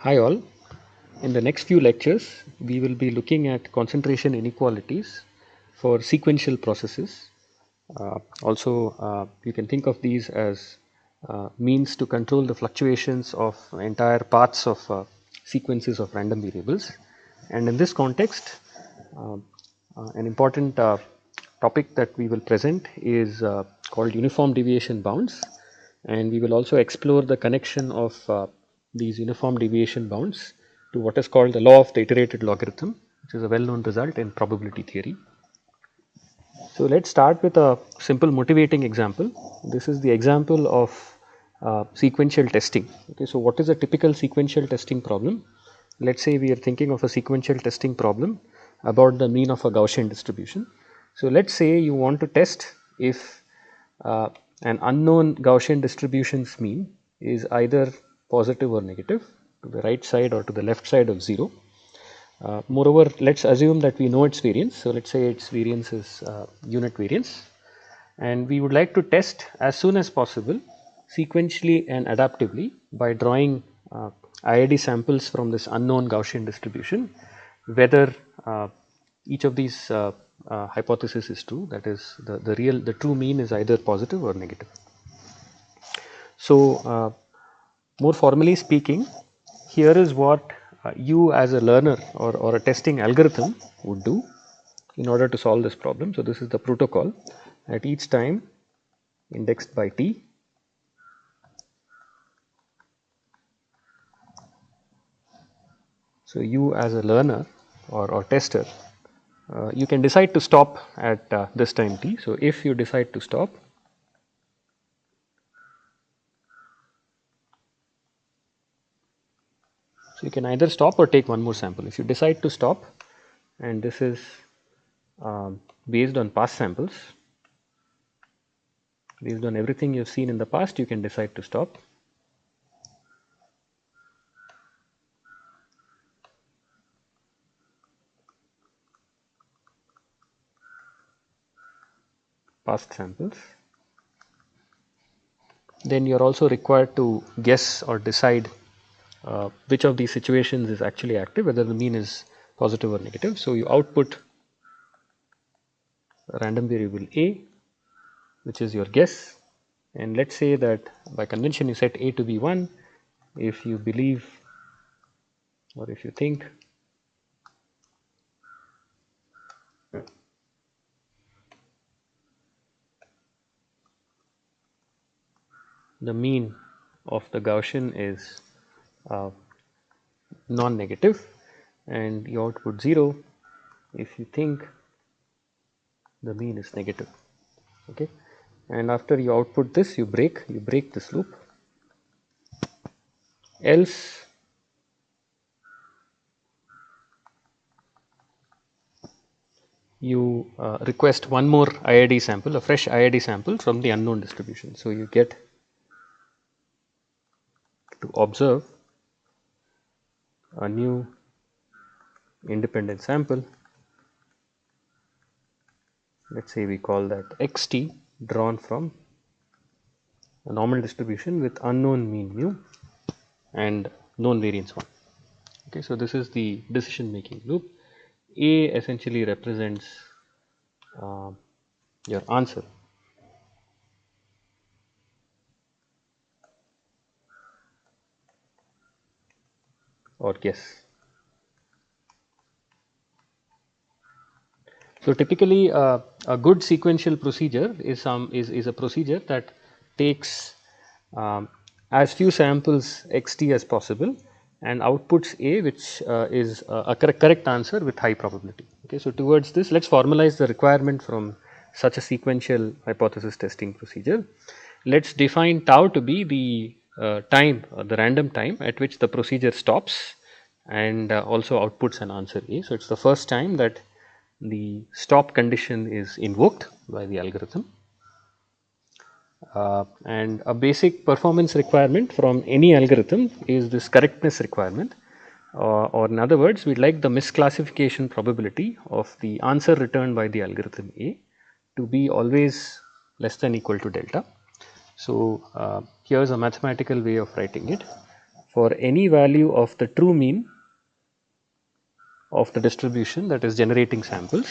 Hi all. In the next few lectures, we will be looking at concentration inequalities for sequential processes. You can think of these as means to control the fluctuations of entire paths of sequences of random variables. And in this context, uh, an important topic that we will present is called uniform deviation bounds, and we will also explore the connection of these uniform deviation bounds to what is called the law of the iterated logarithm, which is a well known result in probability theory. So let's start with a simple motivating example. This is the example of sequential testing. Okay, so what is a typical sequential testing problem? Let's say we are thinking of a sequential testing problem about the mean of a Gaussian distribution. So let's say you want to test if uh, an unknown Gaussian distribution's mean is either positive or negative to the right side or to the left side of 0. Moreover, let's assume that we know its variance. So let's say its variance is unit variance, and we would like to test as soon as possible sequentially and adaptively by drawing IID samples from this unknown Gaussian distribution, whether each of these hypotheses is true, that is the true mean is either positive or negative. So more formally speaking, here is what you as a learner or a testing algorithm would do in order to solve this problem. So this is the protocol. At each time indexed by t, so you as a learner or tester, you can decide to stop at this time t. So if you decide to stop, so you can either stop or take one more sample. If you decide to stop, and this is based on past samples, based on everything you've seen in the past, you can decide to stop. Past samples. Then you're also required to guess or decide which of these situations is actually active, whether the mean is positive or negative. So you output a random variable a, which is your guess, and let's say that by convention you set a to be 1 if you believe or if you think the mean of the Gaussian is uh, non-negative, and you output 0 if you think the mean is negative. Okay, and after you output this, you break this loop. Else you request one more IID sample, a fresh IID sample from the unknown distribution. So you get to observe a new independent sample. Let's say we call that xt, drawn from a normal distribution with unknown mean mu and known variance 1. Okay, so this is the decision making loop. A essentially represents uh, your answer, or guess. So typically, a good sequential procedure is a procedure that takes as few samples xt as possible and outputs a, which is a correct answer with high probability. Okay, so towards this, let's formalize the requirement from such a sequential hypothesis testing procedure. Let's define tau to be the time, the random time at which the procedure stops and also outputs an answer a. So it's the first time that the stop condition is invoked by the algorithm. And a basic performance requirement from any algorithm is this correctness requirement, or in other words, we'd like the misclassification probability of the answer returned by the algorithm A to be always less than equal to delta. So here's a mathematical way of writing it. for any value of the true mean of the distribution that is generating samples.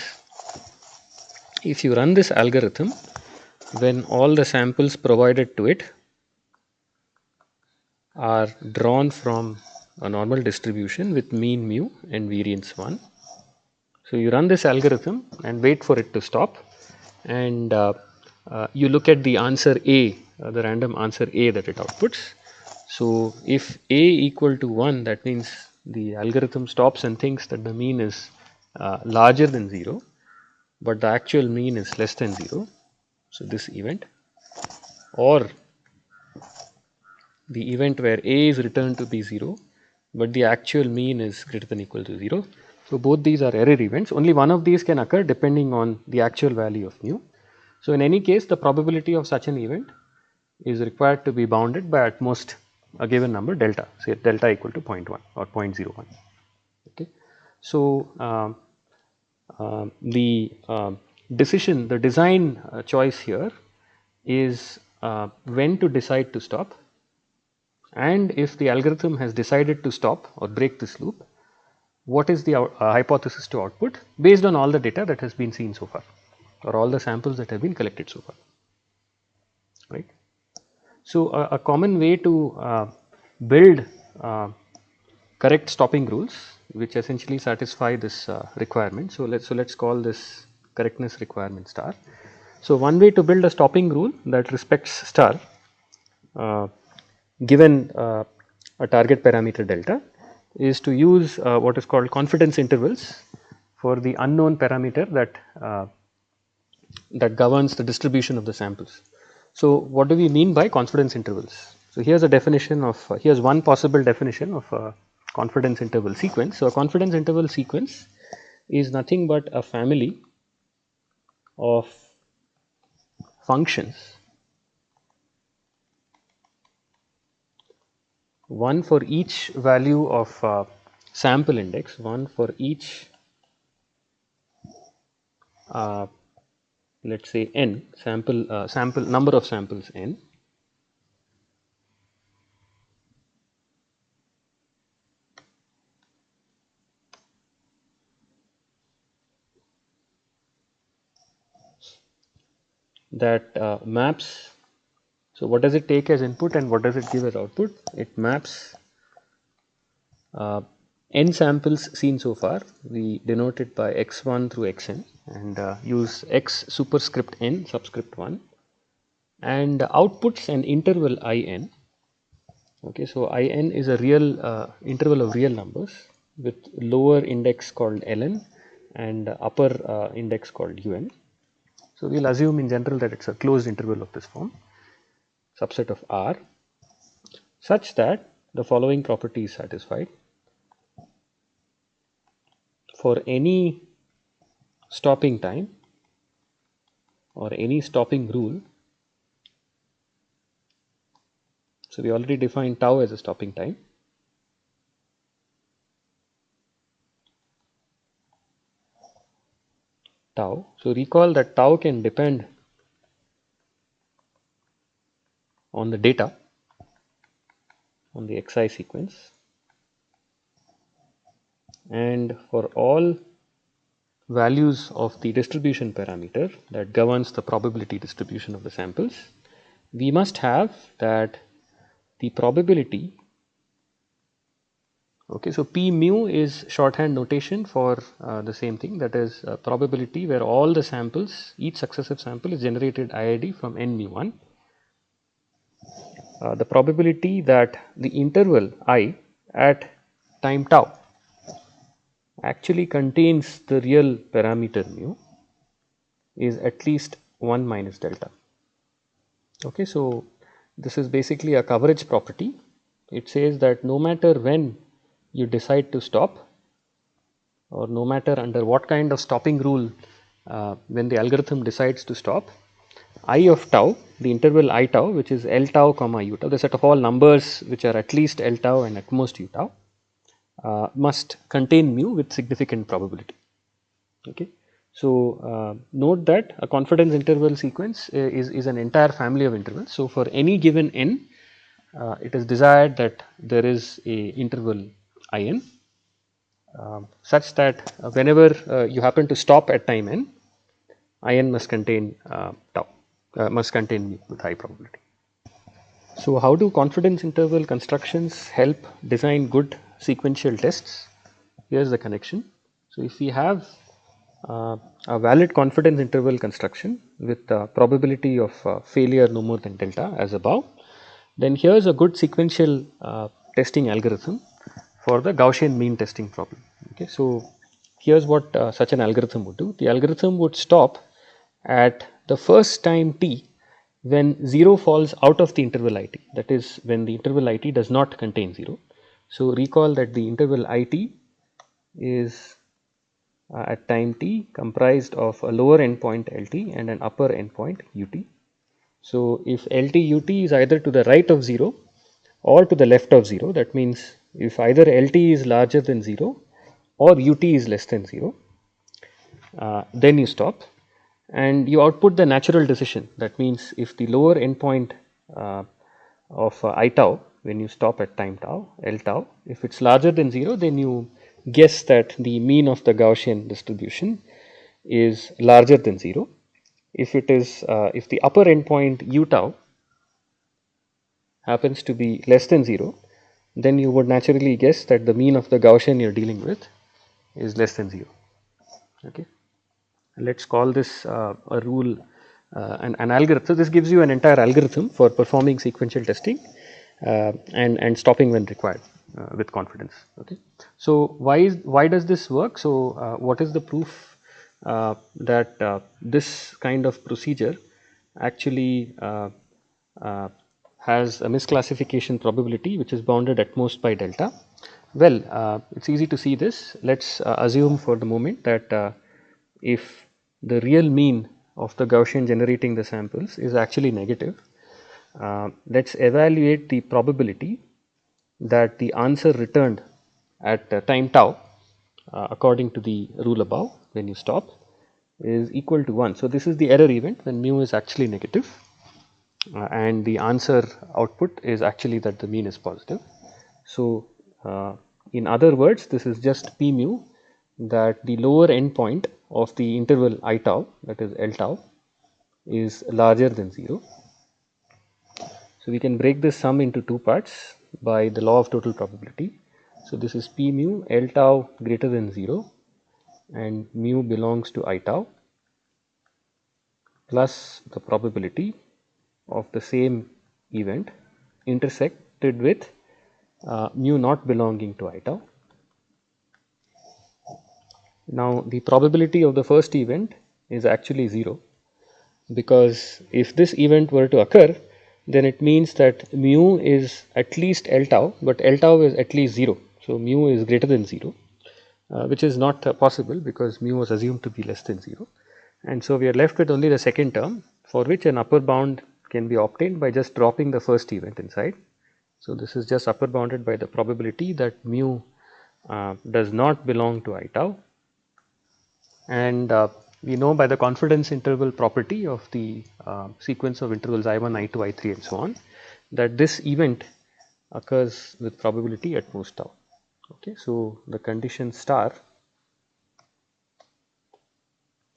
If you run this algorithm, when all the samples provided to it are drawn from a normal distribution with mean mu and variance 1. So, you run this algorithm and wait for it to stop, and you look at the answer A, the random answer A that it outputs. So, if A equal to 1, that means the algorithm stops and thinks that the mean is larger than 0, but the actual mean is less than 0. So, this event, or the event where A is returned to be 0, but the actual mean is greater than or equal to 0. So, both these are error events. Only one of these can occur depending on the actual value of mu. So, in any case, the probability of such an event is required to be bounded by at most a given number delta, say delta equal to 0.1 or 0.01. Okay. So, the design choice here is when to decide to stop, and if the algorithm has decided to stop or break this loop, what is the hypothesis to output based on all the data that has been seen so far, or all the samples that have been collected so far, right. So, a common way to build correct stopping rules which essentially satisfy this requirement. So, let's call this correctness requirement star. So, one way to build a stopping rule that respects star given a target parameter delta is to use what is called confidence intervals for the unknown parameter that governs the distribution of the samples. So, what do we mean by confidence intervals? So, here's a definition of here's one possible definition of a confidence interval sequence. So, a confidence interval sequence is nothing but a family of functions, one for each value of sample index, one for each let us say n sample number of samples n, that maps. So, what does it take as input and what does it give as output? It maps n samples seen so far, we denote it by x1 through xn and use x superscript n subscript 1, and outputs an interval in. Okay, so in is a real interval of real numbers with lower index called ln and upper index called un. So, we will assume in general that it is a closed interval of this form, subset of R, such that the following property is satisfied. For any stopping time or any stopping rule, so we already defined tau as a stopping time. Tau. So, recall that tau can depend on the data, on the xi sequence, and for all values of the distribution parameter that governs the probability distribution of the samples, we must have that the probability. Okay, so P mu is shorthand notation for the same thing, that is probability where all the samples, each successive sample is generated IID from n mu 1. The probability that the interval I at time tau actually contains the real parameter mu is at least 1 minus delta. Okay, so this is basically a coverage property. It says that no matter when you decide to stop, or no matter under what kind of stopping rule when the algorithm decides to stop, I of tau, the interval I tau, which is L tau comma U tau, the set of all numbers which are at least L tau and at most U tau, must contain mu with significant probability. Okay. So, note that a confidence interval sequence is an entire family of intervals. So, for any given n, it is desired that there is a interval in such that whenever you happen to stop at time n, in must contain tau, must contain mu with high probability. So, how do confidence interval constructions help design good sequential tests? Here is the connection. So, if we have a valid confidence interval construction with the probability of failure no more than delta as above, then here is a good sequential testing algorithm for the Gaussian mean testing problem. Okay, so here is what such an algorithm would do. The algorithm would stop at the first time t when 0 falls out of the interval it, that is when the interval it does not contain 0. So, recall that the interval it is at time t comprised of a lower endpoint lt and an upper endpoint ut. So, if lt ut is either to the right of 0 or to the left of 0, that means if either lt is larger than 0 or ut is less than 0, then you stop and you output the natural decision. That means if the lower endpoint of I tau when you stop at time tau, L tau, if it's larger than 0, then you guess that the mean of the Gaussian distribution is larger than 0. If it is, if the upper endpoint U tau happens to be less than 0, then you would naturally guess that the mean of the Gaussian you're dealing with is less than 0. Okay. Let's call this a rule, an algorithm. So, this gives you an entire algorithm for performing sequential testing and stopping when required with confidence. Okay. So, why does this work? So, what is the proof that this kind of procedure actually has a misclassification probability which is bounded at most by delta? Well, it's easy to see this. Let's assume for the moment that if the real mean of the Gaussian generating the samples is actually negative, let's evaluate the probability that the answer returned at time tau according to the rule above when you stop is equal to 1. So, this is the error event when mu is actually negative and the answer output is actually that the mean is positive. So, in other words, this is just p mu that the lower endpoint of the interval I tau, that is L tau, is larger than 0. So, we can break this sum into two parts by the law of total probability. So, this is p mu L tau greater than 0 and mu belongs to I tau plus the probability of the same event intersected with mu not belonging to I tau. Now, the probability of the first event is actually 0, because if this event were to occur, then it means that mu is at least L tau, but L tau is at least 0. So, mu is greater than 0, which is not possible because mu was assumed to be less than 0. And so, we are left with only the second term for which an upper bound can be obtained by just dropping the first event inside. So, this is just upper bounded by the probability that mu does not belong to I tau, and we know by the confidence interval property of the sequence of intervals I1, I2, I3 and so on, that this event occurs with probability at most tau. Okay. So, the condition star,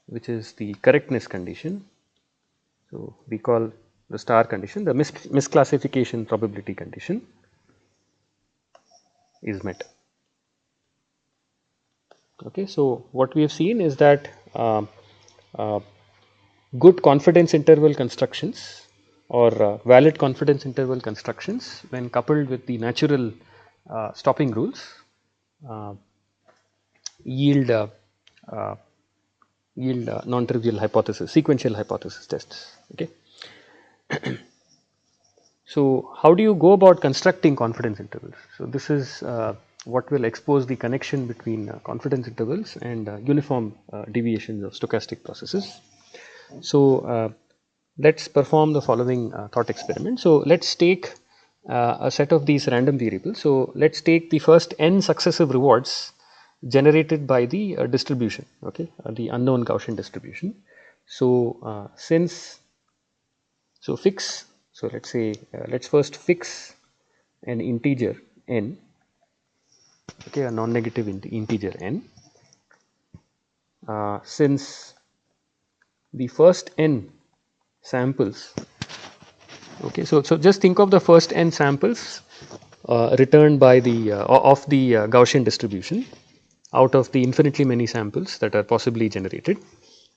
which is the correctness condition, so we call the star condition the misclassification probability condition, is met. Okay. So, what we have seen is that good confidence interval constructions or valid confidence interval constructions, when coupled with the natural stopping rules, yield uh, non-trivial hypothesis, sequential hypothesis tests. Okay. So, how do you go about constructing confidence intervals? So, this is what will expose the connection between confidence intervals and uniform deviations of stochastic processes. So, let us perform the following thought experiment. So, let us take a set of these random variables. So, let us take the first n successive rewards generated by the distribution, okay, the unknown Gaussian distribution. So, fix, so let us say let us first fix an integer n, okay, a non-negative integer n, since the first n samples, okay, so just think of the first n samples returned by the of the Gaussian distribution out of the infinitely many samples that are possibly generated.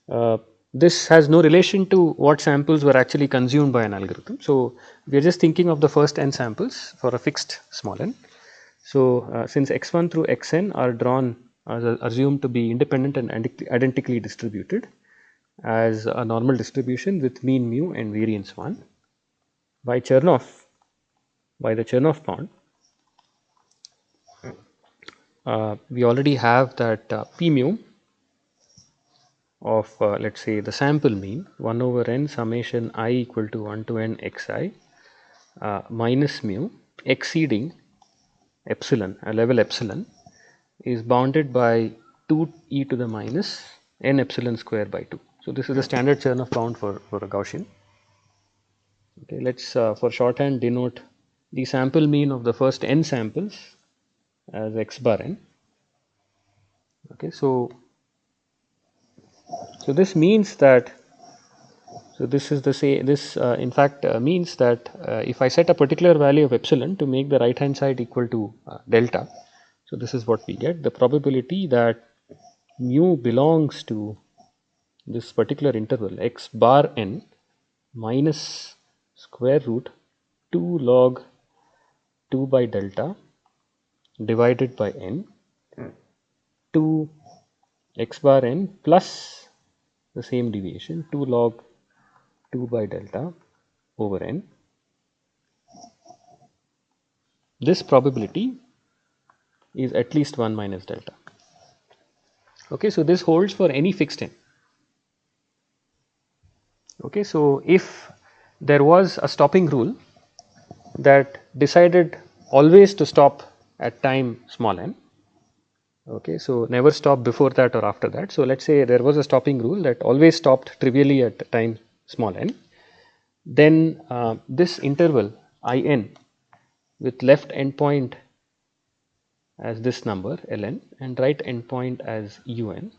Uh, this has no relation to what samples were actually consumed by an algorithm. So, we are just thinking of the first n samples for a fixed small n. So, since x1 through xn are drawn assumed to be independent and identically distributed as a normal distribution with mean mu and variance 1 by the Chernoff bound, we already have that p mu of let us say the sample mean 1 over n summation I equal to 1 to n xi minus mu exceeding epsilon, a level epsilon, is bounded by 2 e to the minus n epsilon square by 2. So, this is the standard Chernoff bound for a Gaussian. Okay, let us for shorthand denote the sample mean of the first n samples as x bar n. Okay, so this means that, so this is the say this in fact means that if I set a particular value of epsilon to make the right hand side equal to delta, so this is what we get. The probability that mu belongs to this particular interval x bar n minus square root 2 log 2 by delta divided by n to x bar n plus the same deviation 2 log 2 by delta over n. This probability is at least 1 minus delta. Okay, so this holds for any fixed n. Okay, so if there was a stopping rule that decided always to stop at time small n, okay, so never stop before that or after that. So, let us say there was a stopping rule that always stopped trivially at time small n, then this interval in with left endpoint as this number ln and right endpoint as un.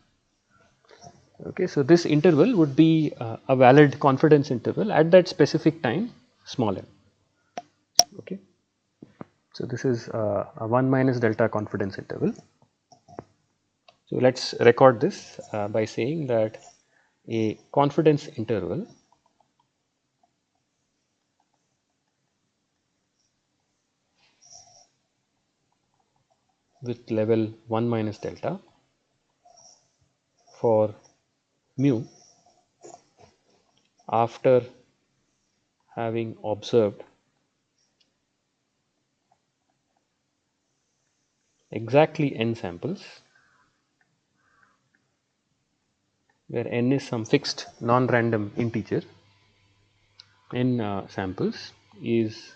Okay, so this interval would be a valid confidence interval at that specific time small n. Okay, so this is a 1 minus delta confidence interval. So let us record this by saying that a confidence interval with level 1 minus delta for mu after having observed exactly n samples, where n is some fixed non-random integer, n samples is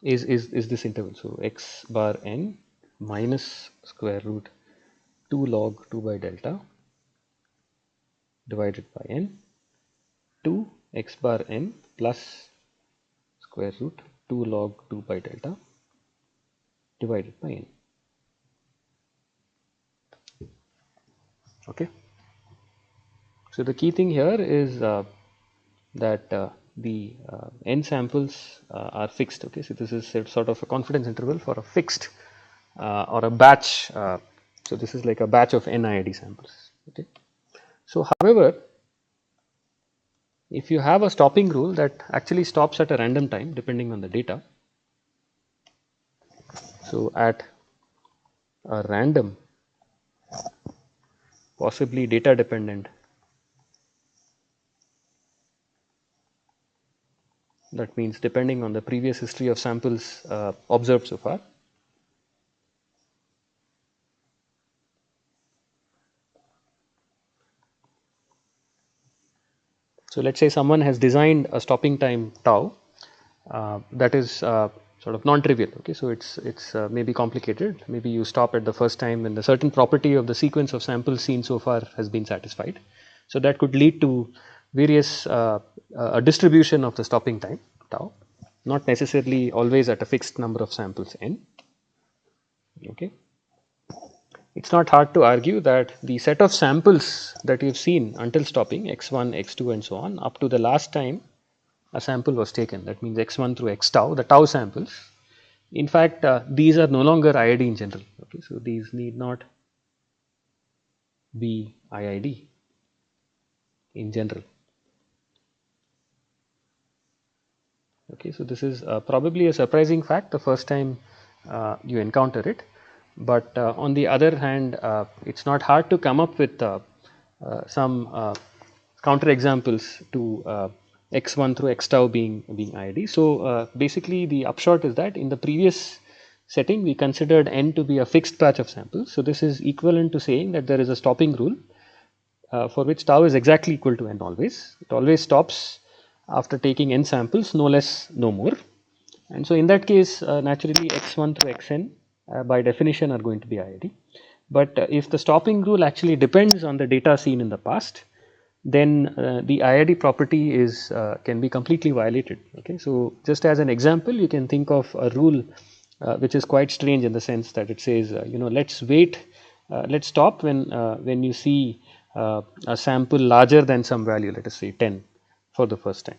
this interval. So, x bar n minus square root 2 log 2 by delta divided by n to x bar n plus square root 2 log 2 by delta divided by n. Okay. So, the key thing here is that the n samples are fixed. Okay, so this is sort of a confidence interval for a fixed or a batch. So, this is like a batch of n IID samples. Okay. So, however, if you have a stopping rule that actually stops at a random time depending on the data, so at a random, possibly data dependent, that means depending on the previous history of samples observed so far. So, let us say someone has designed a stopping time tau that is sort of non-trivial. Okay, so it's maybe complicated. Maybe you stop at the first time when the certain property of the sequence of samples seen so far has been satisfied. So, that could lead to various a distribution of the stopping time tau. not necessarily always at a fixed number of samples n. Okay. It's not hard to argue that the set of samples that you've seen until stopping x1, x2 and so on up to the last time a sample was taken, that means x1 through x tau, the tau samples, in fact these are no longer IID in general. Okay, so these need not be IID in general. Okay, so this is probably a surprising fact the first time you encounter it, but on the other hand, it's not hard to come up with some counter examples to x1 through x tau being IID. So basically, the upshot is that in the previous setting we considered n to be a fixed batch of samples. So this is equivalent to saying that there is a stopping rule for which tau is exactly equal to n always. It always stops after taking n samples, no less, no more. And so in that case, naturally x1 through xn by definition are going to be IID. But if the stopping rule actually depends on the data seen in the past, then the IID property is can be completely violated. Okay, so just as an example, you can think of a rule which is quite strange in the sense that it says, let's wait, let's stop when you see a sample larger than some value, let us say 10, for the first time.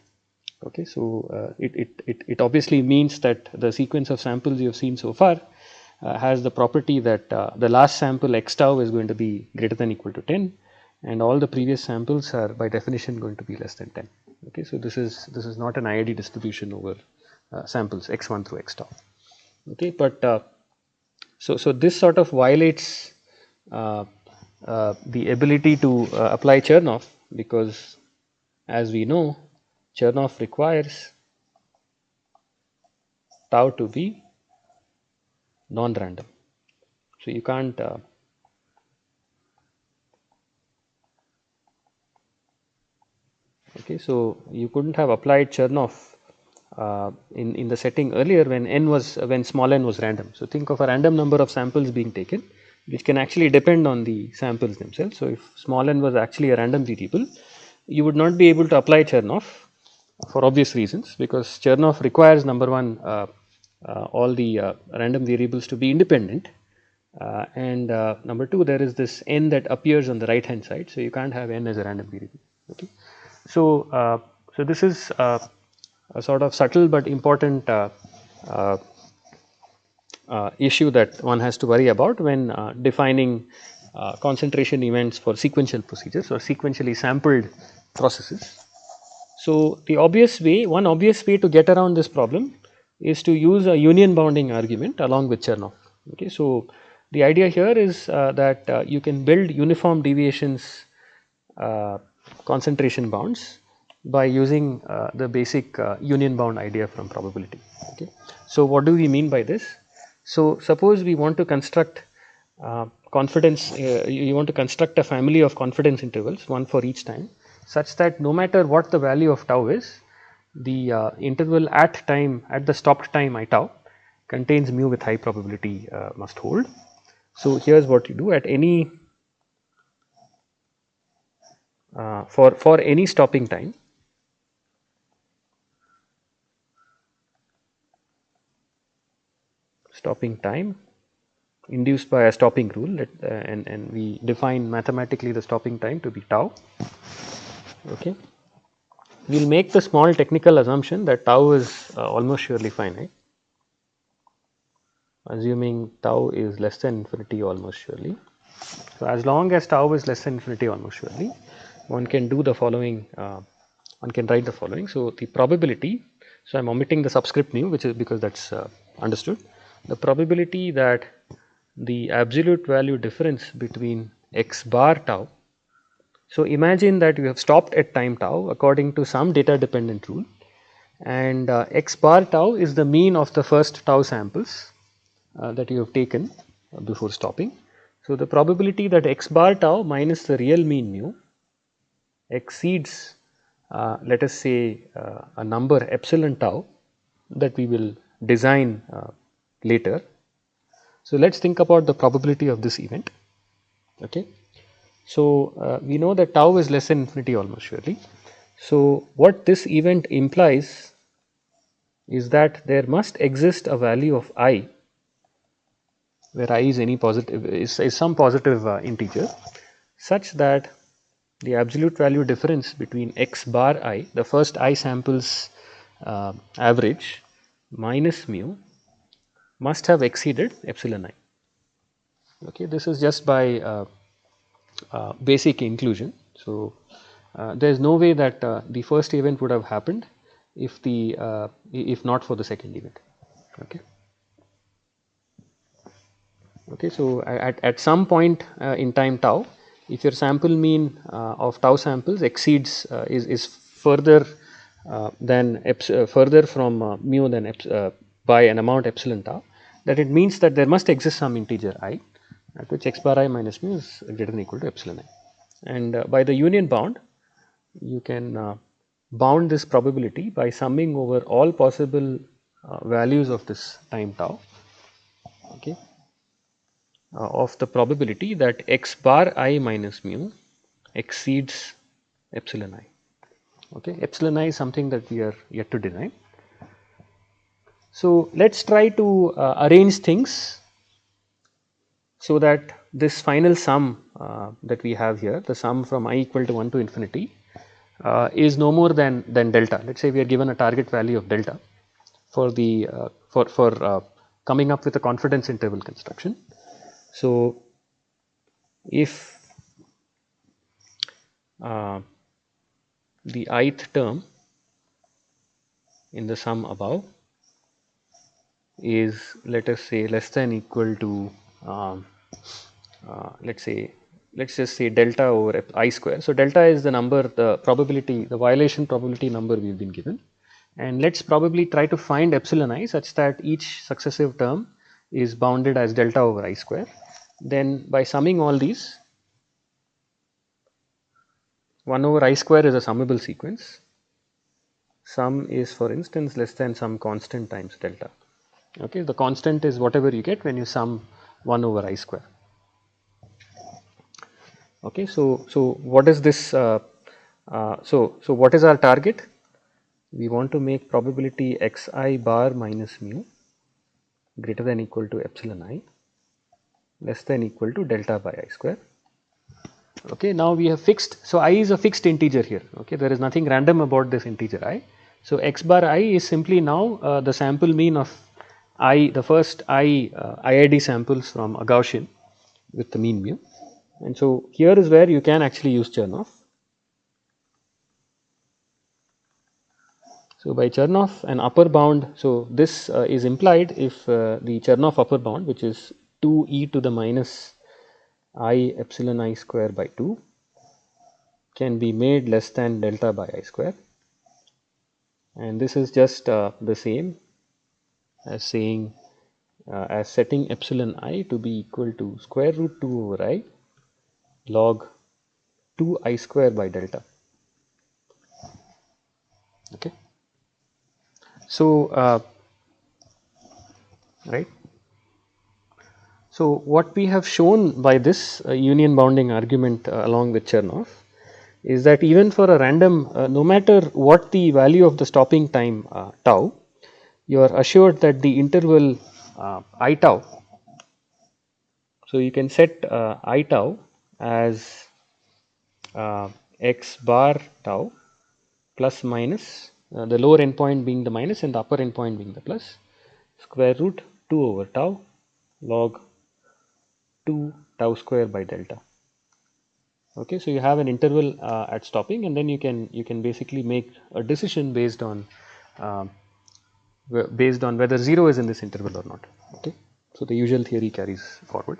Okay, so it obviously means that the sequence of samples you have seen so far has the property that the last sample x tau is going to be greater than or equal to 10, and all the previous samples are by definition going to be less than 10. Okay, so this is not an IID distribution over samples x1 through x tau. Okay, but so this sort of violates the ability to apply Chernoff, because as we know, Chernoff requires tau to be non-random. So you can't okay, so you couldn't have applied Chernoff in the setting earlier when small n was random. So think of a random number of samples being taken, which can actually depend on the samples themselves. So if small n was actually a random variable, you would not be able to apply Chernoff for obvious reasons, because Chernoff requires, number one, all the random variables to be independent, and number two, there is this n that appears on the right hand side, so you can't have n as a random variable. Okay, so so this is a sort of subtle but important issue that one has to worry about when defining concentration events for sequential procedures or sequentially sampled processes. So the one obvious way to get around this problem is to use a union bounding argument along with Chernoff. Okay, so the idea here is that you can build uniform deviations concentration bounds by using the basic union bound idea from probability. Okay, so what do we mean by this? So suppose we want to construct confidence, you want to construct a family of confidence intervals, one for each time, such that no matter what the value of tau is, the interval at the stopped time I tau contains mu with high probability must hold. So here's what you do at any for any stopping time. Stopping time induced by a stopping rule, and we define mathematically the stopping time to be tau. Okay, we will make the small technical assumption that tau is almost surely finite, assuming tau is less than infinity almost surely. So as long as tau is less than infinity almost surely, one can do the following, one can write the following. So the probability, so I am omitting the subscript mu, which is because that is understood. The probability that the absolute value difference between x bar tau, so imagine that you have stopped at time tau according to some data dependent rule, and x bar tau is the mean of the first tau samples that you have taken before stopping. So the probability that x bar tau minus the real mean mu exceeds let us say a number epsilon tau that we will design later. So let us think about the probability of this event. Okay, so we know that tau is less than infinity almost surely. So what this event implies is that there must exist a value of I, where I is any positive is some positive integer, such that the absolute value difference between x bar I, the first I samples average, minus mu, must have exceeded epsilon I. Okay, this is just by basic inclusion. So there is no way that the first event would have happened if the if not for the second event. Okay. Okay, so at some point in time tau, if your sample mean of tau samples exceeds is further further from mu than by an amount epsilon tau, that it means that there must exist some integer I at which x bar I minus mu is greater than or equal to epsilon I. And by the union bound, you can bound this probability by summing over all possible values of this time tau. Okay. Of the probability that x bar I minus mu exceeds epsilon I. Okay, epsilon I is something that we are yet to derive. So let's try to arrange things so that this final sum that we have here, the sum from I equal to 1 to infinity, is no more than delta. Let's say we are given a target value of delta for the for coming up with a confidence interval construction. So if the ith term in the sum above is, let us say, less than equal to let's just say delta over I square. So delta is the number, the probability, the violation probability number we've been given, and let's probably try to find epsilon I such that each successive term is bounded as delta over I square. Then by summing all these, 1 over I square is a summable sequence. Sum is, for instance, less than some constant times delta. Okay, the constant is whatever you get when you sum 1 over I square. Okay, so what is this? So what is our target? We want to make probability xi bar minus mu greater than equal to epsilon I less than equal to delta by I square. Okay, now we have fixed. So I is a fixed integer here. Okay, there is nothing random about this integer I. So x bar I is simply now the sample mean of I, the first IID samples from a Gaussian with the mean mu. And so here is where you can actually use Chernoff. So by Chernoff, an upper bound, so this is implied if the Chernoff upper bound, which is 2 e to the minus I epsilon I square by 2, can be made less than delta by I square. And this is just the same as saying as setting epsilon I to be equal to square root 2 over I log 2 I square by delta. Okay. So right. So what we have shown by this union bounding argument along with Chernoff is that even for a random, no matter what the value of the stopping time tau, you are assured that the interval I tau, so you can set I tau as x bar tau plus minus, the lower endpoint being the minus and the upper endpoint being the plus, square root 2 over tau log 2 tau square by delta. Okay, so you have an interval at stopping, and then you can basically make a decision based on whether 0 is in this interval or not. Okay, so the usual theory carries forward.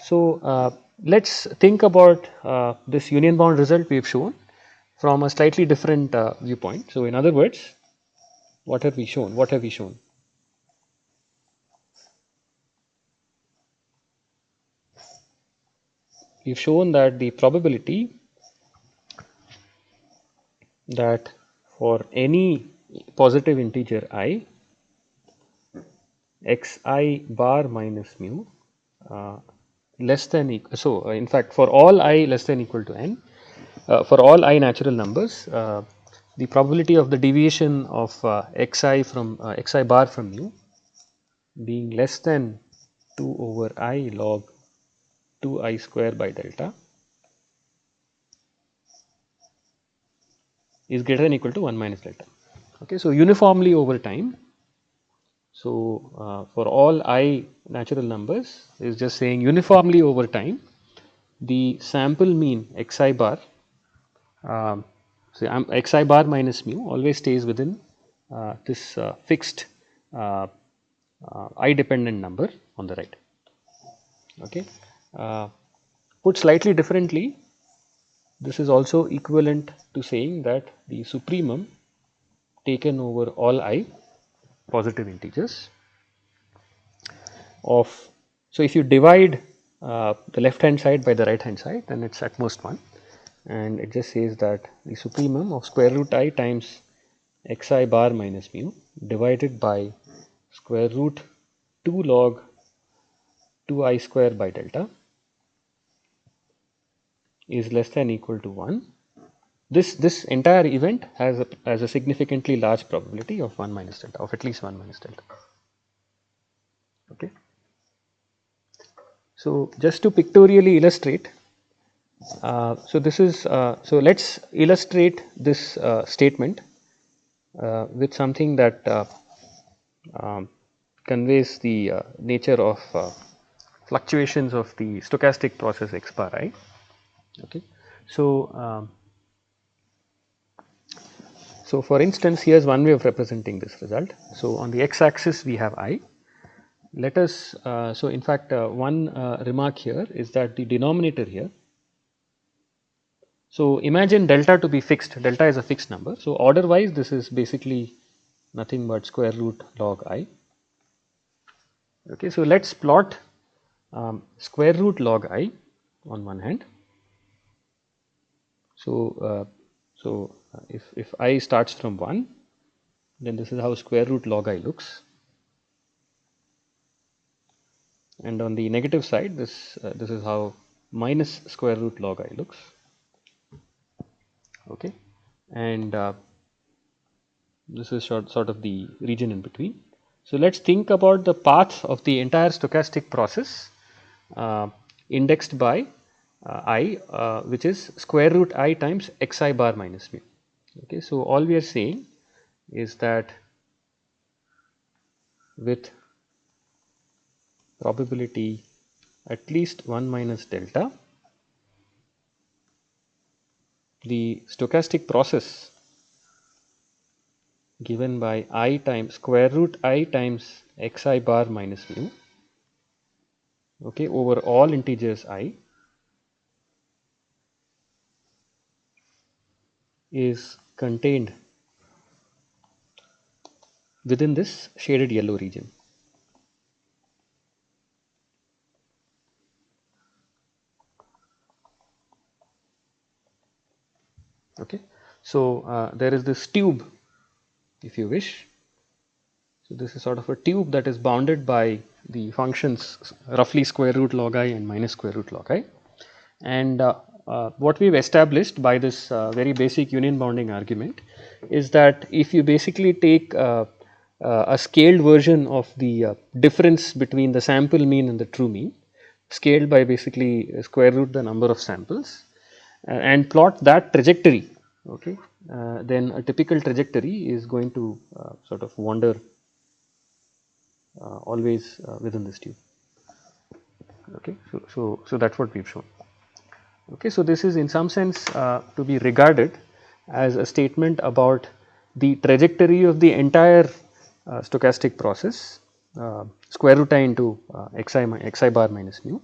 So let's think about this union bound result we have shown from a slightly different viewpoint. So in other words, what have we shown? What have we shown? We've shown that the probability that for any positive integer I, xi bar minus mu less than equal, so in fact for all I less than equal to n, for all I natural numbers, the probability of the deviation of xi from xi bar from mu being less than 2 over I log 2I square by delta is greater than or equal to 1 minus delta. Okay, so uniformly over time. So for all I natural numbers is just saying uniformly over time, the sample mean xi bar, so xi bar minus mu always stays within this fixed I dependent number on the right. Okay, put slightly differently, this is also equivalent to saying that the supremum taken over all I positive integers of, so if you divide the left hand side by the right hand side, then it's at most 1, and it just says that the supremum of square root I times xi bar minus mu divided by square root 2 log 2I square by delta is less than or equal to 1. This entire event has a significantly large probability of 1 minus delta, of at least 1 minus delta. Okay. So just to pictorially illustrate, so this is so let's illustrate this statement with something that conveys the nature of fluctuations of the stochastic process x bar I. Okay, so so for instance, here's one way of representing this result. So on the x-axis we have I. Let us so in fact one remark here is that the denominator here. So imagine delta to be fixed. Delta is a fixed number. So order wise, this is basically nothing but square root log I. Okay, so let's plot square root log I on one hand. So if I starts from 1, then this is how square root log I looks. And on the negative side, this is how minus square root log I looks. Okay, and this is sort of the region in between. So let's think about the path of the entire stochastic process indexed by I, which is square root I times xi bar minus mu. Okay, so all we are saying is that with probability at least 1 minus delta, the stochastic process given by I times square root I times xi bar minus mu, okay, over all integers I is contained within this shaded yellow region. Okay, so there is this tube, if you wish. So this is sort of a tube that is bounded by the functions roughly square root log I and minus square root log I. And what we've established by this very basic union bounding argument is that if you basically take a scaled version of the difference between the sample mean and the true mean, scaled by basically square root the number of samples, and plot that trajectory, okay, then a typical trajectory is going to sort of wander always within this tube. Okay, so that's what we've shown. Okay, so this is in some sense to be regarded as a statement about the trajectory of the entire stochastic process, square root I into xi bar minus mu,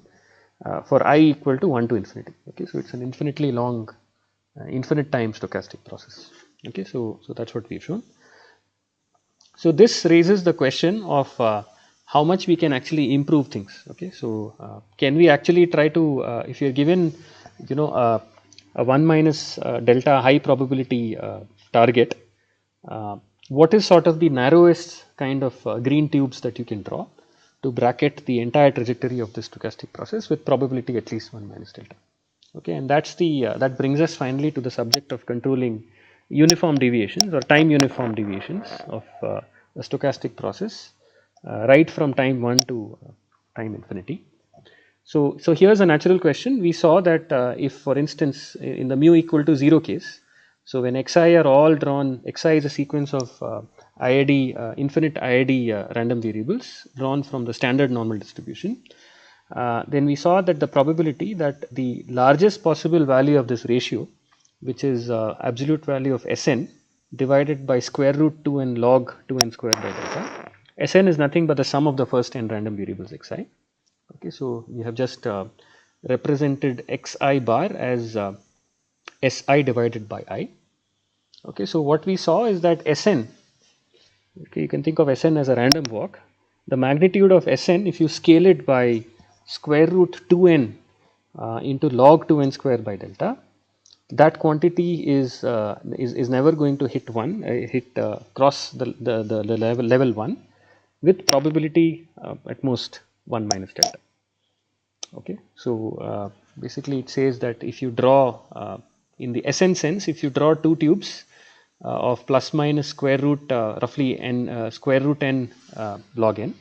for I equal to 1 to infinity. Okay, so it's an infinitely long, infinite time stochastic process. Okay, so that's what we've shown. So this raises the question of how much we can actually improve things. Okay, so can we actually try to, if you're given, you know, a 1 minus delta high probability target, what is sort of the narrowest kind of green tubes that you can draw to bracket the entire trajectory of this stochastic process with probability at least 1 minus delta? Okay, and that's the that brings us finally to the subject of controlling uniform deviations or time uniform deviations of a stochastic process right from time 1 to time infinity. So here's a natural question. We saw that if, for instance, in the mu equal to 0 case, so when xi are all drawn, xi is a sequence of IID, infinite IID random variables drawn from the standard normal distribution. Then we saw that the probability that the largest possible value of this ratio, which is absolute value of Sn divided by square root 2n log 2n squared by delta. Sn is nothing but the sum of the first n random variables xi. Okay, so we have just represented xi bar as Si divided by I. Okay, so what we saw is that Sn, okay, you can think of Sn as a random walk. The magnitude of Sn, if you scale it by square root 2n into log 2n square by delta, that quantity is never going to hit one, cross the level 1 with probability at most 1 minus delta. Okay, so basically it says that if you draw in the Sn sense, if you draw two tubes of plus minus square root roughly n square root n log n,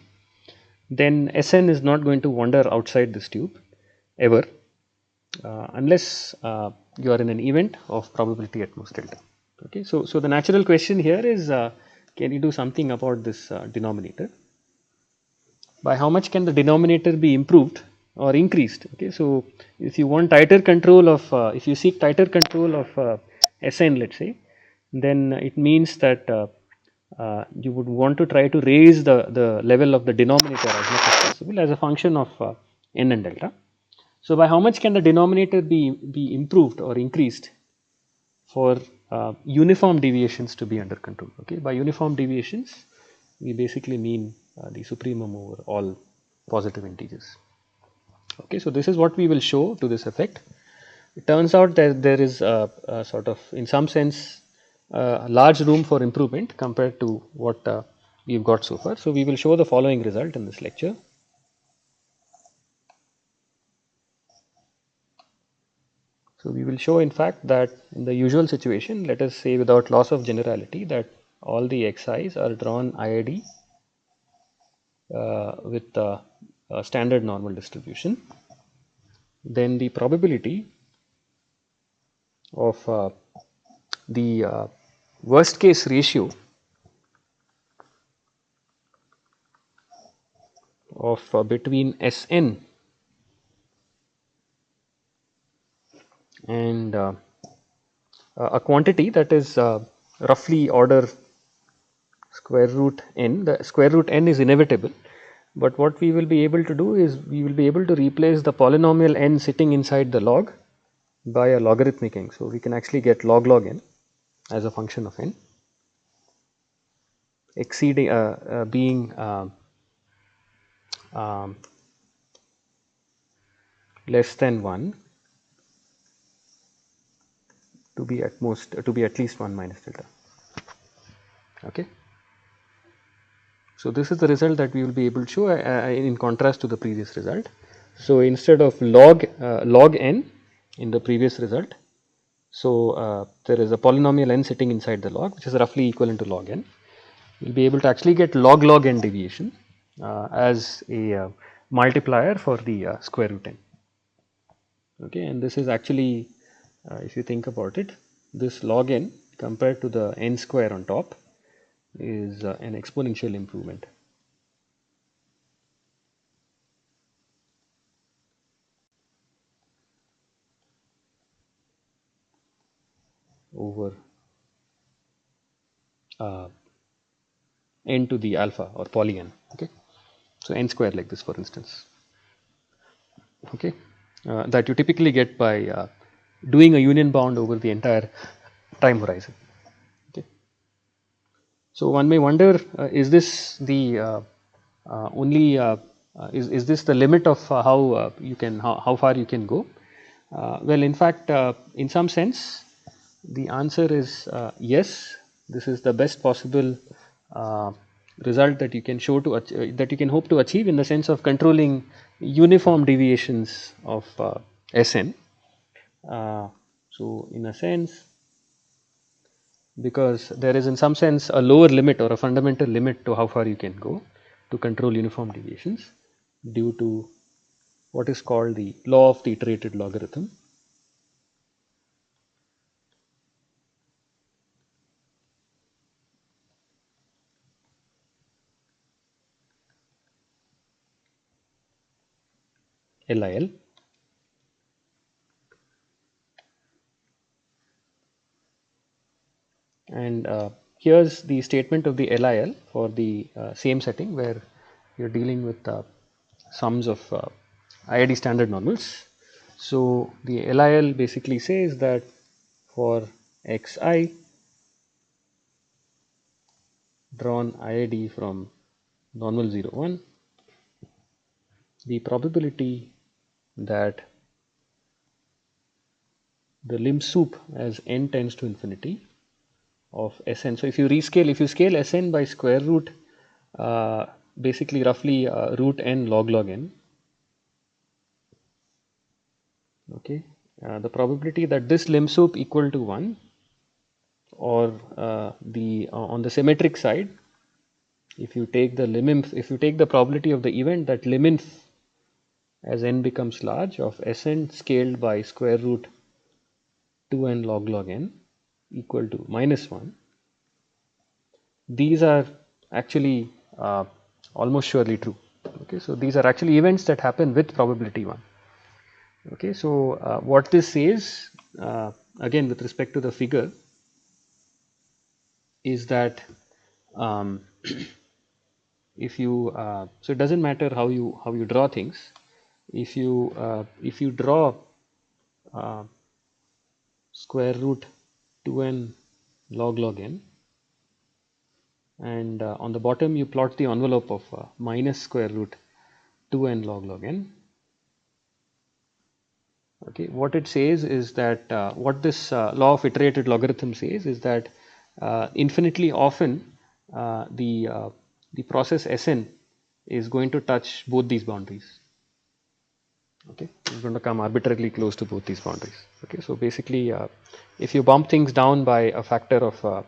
then Sn is not going to wander outside this tube ever unless you are in an event of probability at most delta. Okay, so the natural question here is can you do something about this denominator? By how much can the denominator be improved or increased? Okay, so if you want tighter control of, if you seek tighter control of Sn, let's say, then it means that you would want to try to raise the level of the denominator as much as possible as a function of n and delta. So by how much can the denominator be improved or increased for uniform deviations to be under control? Okay, by uniform deviations, we basically mean the supremum over all positive integers. Okay, so this is what we will show to this effect. It turns out that there is a sort of, in some sense, large room for improvement compared to what we've got so far. So we will show the following result in this lecture. So we will show, in fact, that in the usual situation, let us say without loss of generality, that all the xi's are drawn IID with a standard normal distribution. Then the probability of the worst case ratio of between Sn and a quantity that is roughly order square root n. The square root n is inevitable, but what we will be able to do is we will be able to replace the polynomial n sitting inside the log by a logarithmic n. So we can actually get log n as a function of n, exceeding being less than 1 to be at most to be at least 1 minus delta. Okay. So this is the result that we will be able to show in contrast to the previous result. So instead of log n in the previous result, so there is a polynomial n sitting inside the log, which is roughly equivalent to log n. We'll be able to actually get log n deviation as a multiplier for the square root n. Okay, and this is actually, if you think about it, this log n compared to the n square on top is an exponential improvement. Over n to the alpha or poly n. Okay, so n square like this, for instance. Okay, that you typically get by doing a union bound over the entire time horizon. Okay, so one may wonder, is this the only is this the limit of how you can how far you can go? Well, in fact, in some sense, the answer is yes. This is the best possible result that you can show to that you can hope to achieve in the sense of controlling uniform deviations of Sn. So, in a sense, because there is in some sense a lower limit or a fundamental limit to how far you can go to control uniform deviations due to what is called the law of the iterated logarithm. LIL. And here's the statement of the LIL for the same setting where you're dealing with sums of IIT standard normals. So the LIL basically says that for xi drawn IID from normal 0 1, the probability that the lim sup as n tends to infinity of Sn. So if you scale Sn by square root, basically roughly root n log n. Okay, the probability that this lim sup equal to 1, or the on the symmetric side, if you take the if you take the probability of the event that lim as n becomes large of Sn scaled by square root 2n log n equal to -1, these are actually almost surely true. Okay, so these are actually events that happen with probability 1. Okay, so what this says, again with respect to the figure, is that um, if you so it doesn't matter how you draw things. If you draw uh, square root 2n log n, and on the bottom you plot the envelope of minus square root 2n log n. Okay, what it says is that what this law of iterated logarithm says is that infinitely often the process Sn is going to touch both these boundaries. Okay, it's going to come arbitrarily close to both these boundaries. Okay, so basically, if you bump things down by a factor of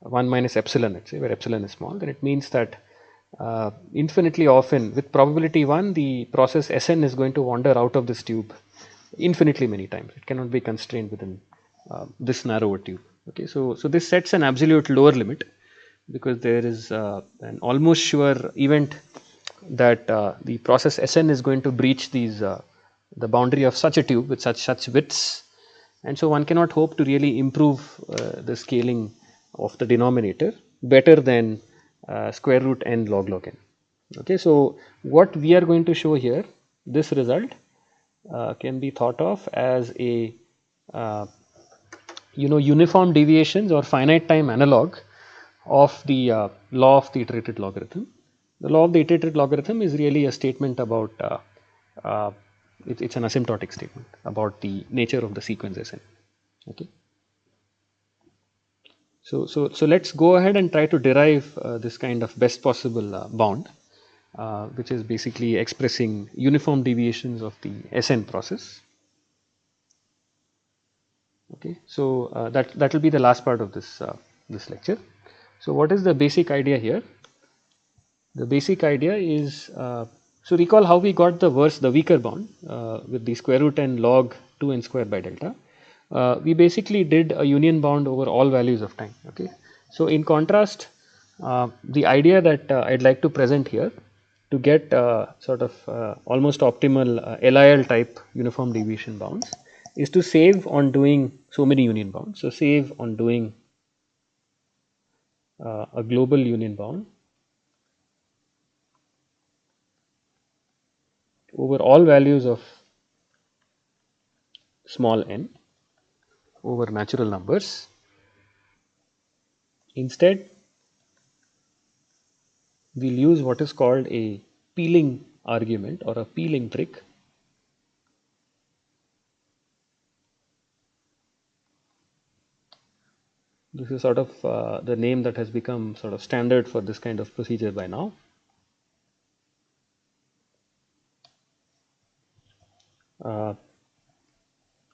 1 minus epsilon, let's say, where epsilon is small, then it means that infinitely often, with probability 1, the process Sn is going to wander out of this tube infinitely many times. It cannot be constrained within this narrower tube. Okay, so this sets an absolute lower limit, because there is an almost sure event that the process Sn is going to breach these the boundary of such a tube with such widths, and so one cannot hope to really improve the scaling of the denominator better than square root n log n. Okay, so what we are going to show here, this result can be thought of as a uniform deviations or finite time analog of the law of the iterated logarithm. The law of the iterated logarithm is really a statement about uh, it's an asymptotic statement about the nature of the sequence Sn. Okay. So let's go ahead and try to derive this kind of best possible bound, which is basically expressing uniform deviations of the Sn process. Okay, so that will be the last part of this lecture. So what is the basic idea here? The basic idea is, so recall how we got the weaker bound with the square root n log 2n square by delta. We basically did a union bound over all values of time. Okay, so in contrast, the idea that I'd like to present here to get sort of almost optimal LIL type uniform deviation bounds is to save on doing so many union bounds. So save on doing a global union bound over all values of small n over natural numbers. Instead, we'll use what is called a peeling argument or a peeling trick. This is sort of the name that has become sort of standard for this kind of procedure by now.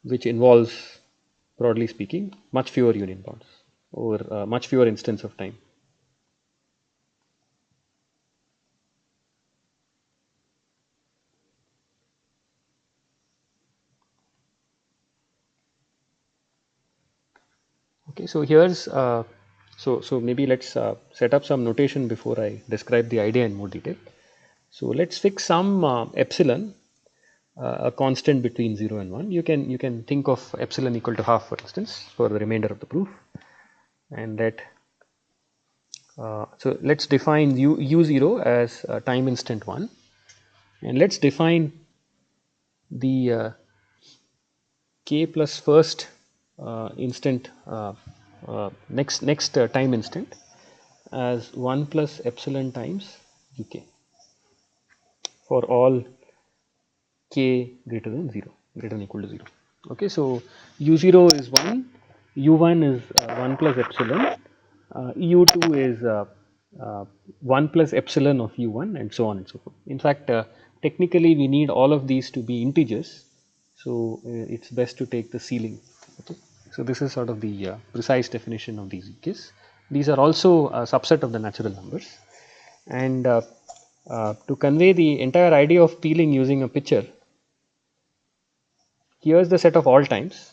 Which involves, broadly speaking, much fewer union bounds. over much fewer instance of time. Okay, so here's so maybe let's set up some notation before I describe the idea in more detail. So let's fix some epsilon, a constant between 0 and 1. You can think of epsilon equal to half, for instance, for the remainder of the proof, and that so let's define u0 as time instant 1, and let's define the k plus first instant next time instant as 1 plus epsilon times uk for all k greater than 0, greater than equal to 0. Okay, so u0 is 1, u1 is 1 plus epsilon, u2 is 1 plus epsilon of u1, and so on and so forth. In fact, technically we need all of these to be integers, so it's best to take the ceiling. Okay, so this is sort of the precise definition of these UKs. These are also a subset of the natural numbers, and to convey the entire idea of peeling using a picture, here's the set of all times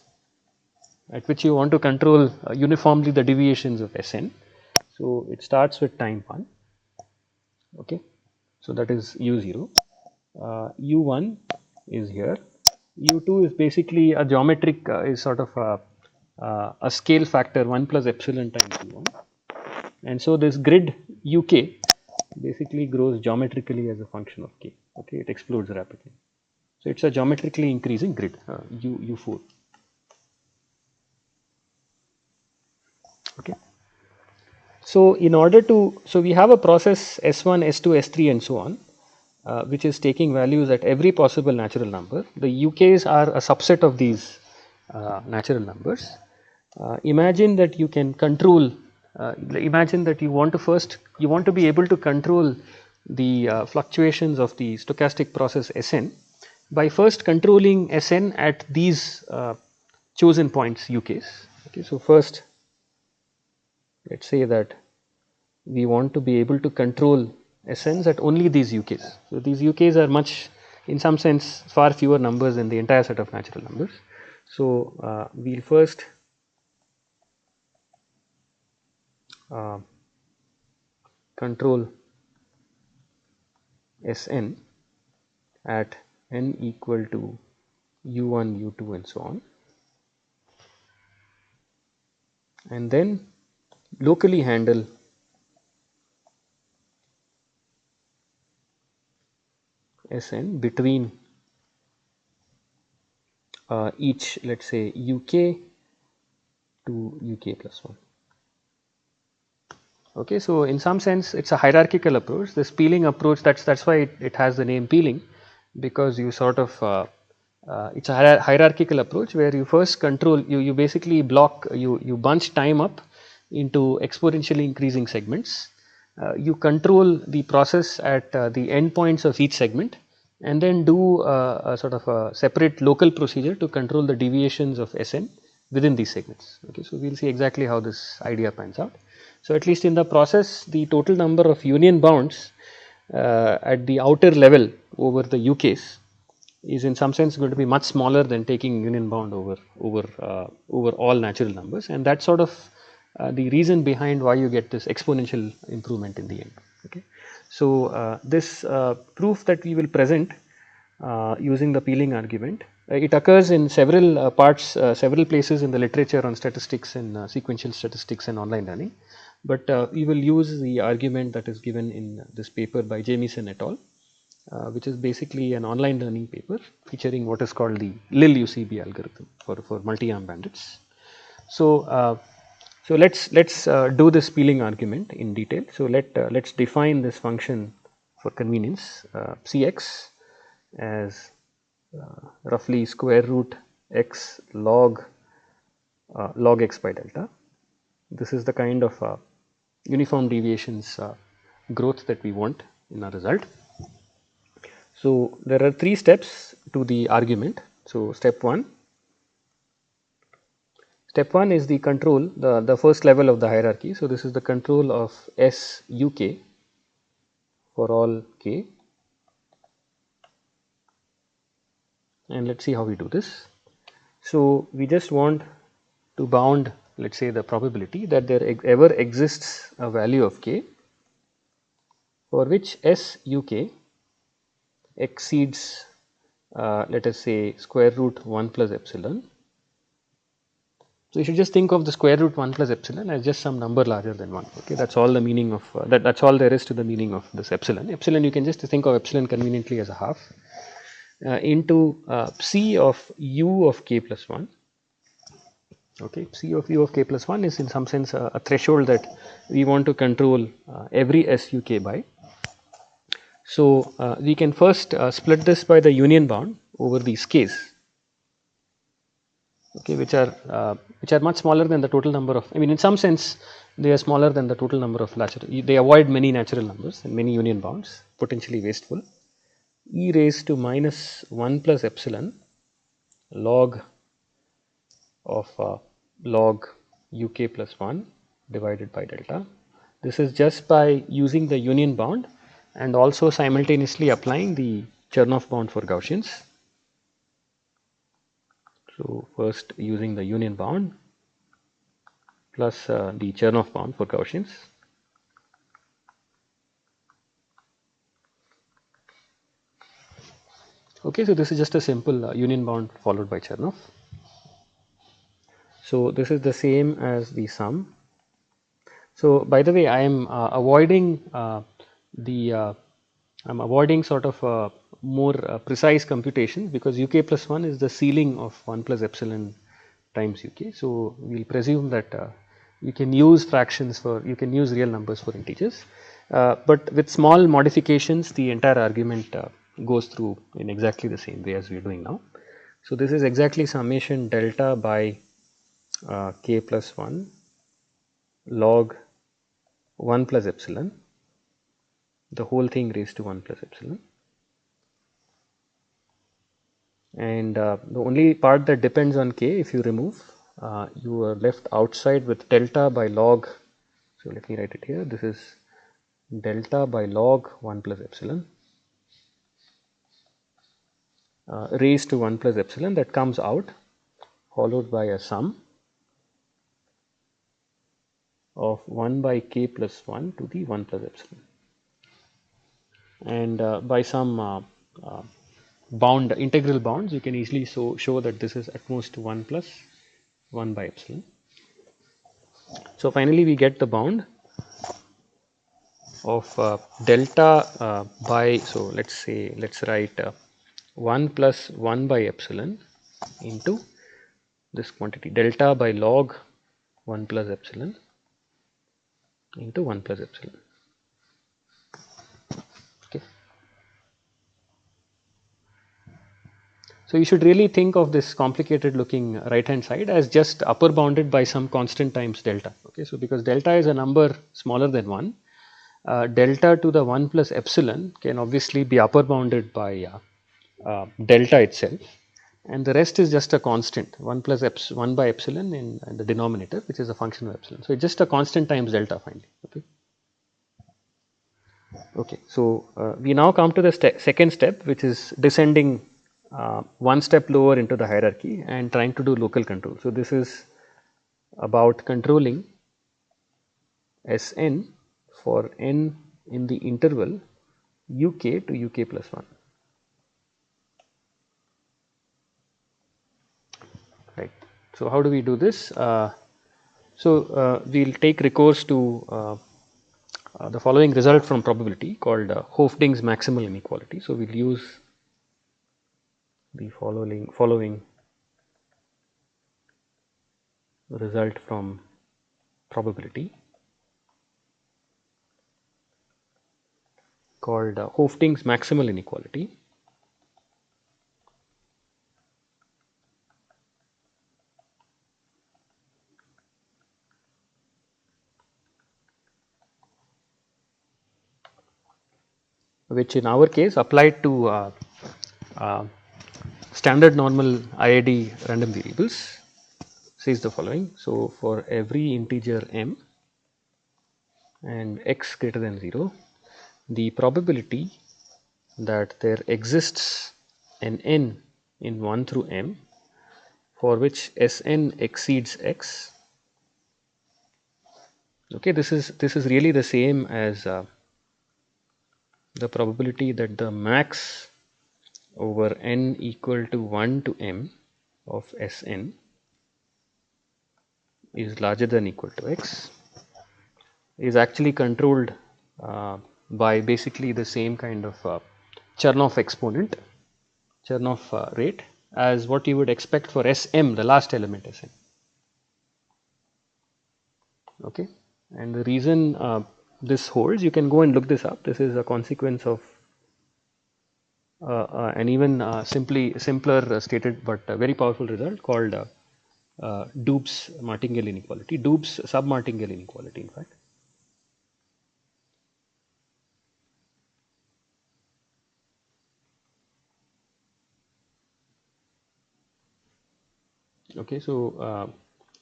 at which you want to control uniformly the deviations of Sn. So it starts with time 1. Okay, so that is u0. U1 is here. U2 is basically a geometric is sort of a scale factor 1 plus epsilon times u1, and so this grid uk basically grows geometrically as a function of k. Okay, it explodes rapidly. So it's a geometrically increasing grid u4. Okay. So in order to, so we have a process S1, S2, S3 and so on, which is taking values at every possible natural number. The UKs are a subset of these natural numbers. Imagine that you can control, imagine that you want to be able to control the fluctuations of the stochastic process Sn by first controlling Sn at these chosen points UKs. Okay, so first let's say that we want to be able to control Sns at only these UKs. So these UKs are much, in some sense, far fewer numbers than the entire set of natural numbers. So we'll first control Sn at n equal to u1, u2 and so on, and then locally handle Sn between each, let's say, uk to uk plus 1. Okay, so in some sense it's a hierarchical approach. This peeling approach, that's why it has the name peeling, because you sort of it's a hierarchical approach where you first control, you basically block, you bunch time up into exponentially increasing segments. You control the process at the endpoints of each segment, and then do a sort of a separate local procedure to control the deviations of Sn within these segments. Okay, so we'll see exactly how this idea pans out. So at least in the process, the total number of union bounds at the outer level over the UKs is in some sense going to be much smaller than taking union bound over all natural numbers, and that's sort of the reason behind why you get this exponential improvement in the end. Okay, so this proof that we will present using the peeling argument, it occurs in several parts, several places in the literature on statistics and sequential statistics and online learning, but we will use the argument that is given in this paper by Jamieson et al. Which is basically an online learning paper featuring what is called the LIL UCB algorithm for multi-arm bandits. So so let's do this peeling argument in detail. So let's define this function for convenience, Cx as roughly square root x log x by delta. This is the kind of uniform deviations growth that we want in our result. So there are 3 steps to the argument. So step 1, Step 1 is the control, the first level of the hierarchy. So this is the control of SUK for all k, and let's see how we do this. So we just want to bound, let's say, the probability that there ever exists a value of k for which SUK exceeds let us say square root 1 plus epsilon. So you should just think of the square root 1 plus epsilon as just some number larger than 1. Okay, that's all the meaning of that's all there is to the meaning of this epsilon. Epsilon, you can just think of epsilon conveniently as a half into c of u of k plus 1. Okay, c of u of k plus 1 is in some sense a threshold that we want to control every SUK by. So we can first split this by the union bound over these k's. Okay, which are much smaller than the total number of, I mean, in some sense they are smaller than the total number of natural, they avoid many natural numbers and many union bounds, potentially wasteful. E raised to minus 1 plus epsilon log of log uk plus 1 divided by delta. This is just by using the union bound and also simultaneously applying the Chernoff bound for Gaussians. So first using the union bound plus the Chernoff bound for Gaussians. Okay, so this is just a simple union bound followed by Chernoff. So this is the same as the sum. So by the way, I am avoiding I'm avoiding sort of more precise computation because uk plus 1 is the ceiling of 1 plus epsilon times uk. So we will presume that you can use fractions for, you can use real numbers for integers, but with small modifications the entire argument goes through in exactly the same way as we are doing now. So this is exactly summation delta by k plus 1 log 1 plus epsilon, the whole thing raised to 1 plus epsilon. And the only part that depends on k, if you remove, you are left outside with delta by log. So let me write it here. This is delta by log 1 plus epsilon raised to 1 plus epsilon that comes out, followed by a sum of 1 by k plus 1 to the 1 plus epsilon. And by some bound integral bounds, you can easily show that this is at most 1 plus 1 by epsilon. So finally we get the bound of delta by, so let's write 1 plus 1 by epsilon into this quantity delta by log 1 plus epsilon into 1 plus epsilon. Okay. So you should really think of this complicated looking right hand side as just upper bounded by some constant times delta. Okay, so because delta is a number smaller than 1, delta to the 1 plus epsilon can obviously be upper bounded by delta itself, and the rest is just a constant 1 plus 1 by epsilon in the denominator, which is a function of epsilon. So it's just a constant times delta finally. Okay. Okay, so we now come to the second step, which is descending one step lower into the hierarchy and trying to do local control. So this is about controlling Sn for n in the interval uk to uk plus 1. Right. So how do we do this? We'll take recourse to the following result from probability called Hoeffding's maximal inequality. So we'll use the following result from probability called Hoeffding's maximal inequality. Which in our case applied to standard normal IID random variables says the following. So for every integer m and x greater than 0, the probability that there exists an n in 1 through m for which Sn exceeds x. Okay, this is really the same as the probability that the max over n equal to 1 to m of Sn is larger than equal to x is actually controlled by basically the same kind of Chernoff exponent, Chernoff rate, as what you would expect for Sm, the last element Sn. Okay, and the reason this holds, you can go and look this up. This is a consequence of an even simpler stated but very powerful result called Doops martingale inequality, Doops submartingale inequality, in fact. Okay, so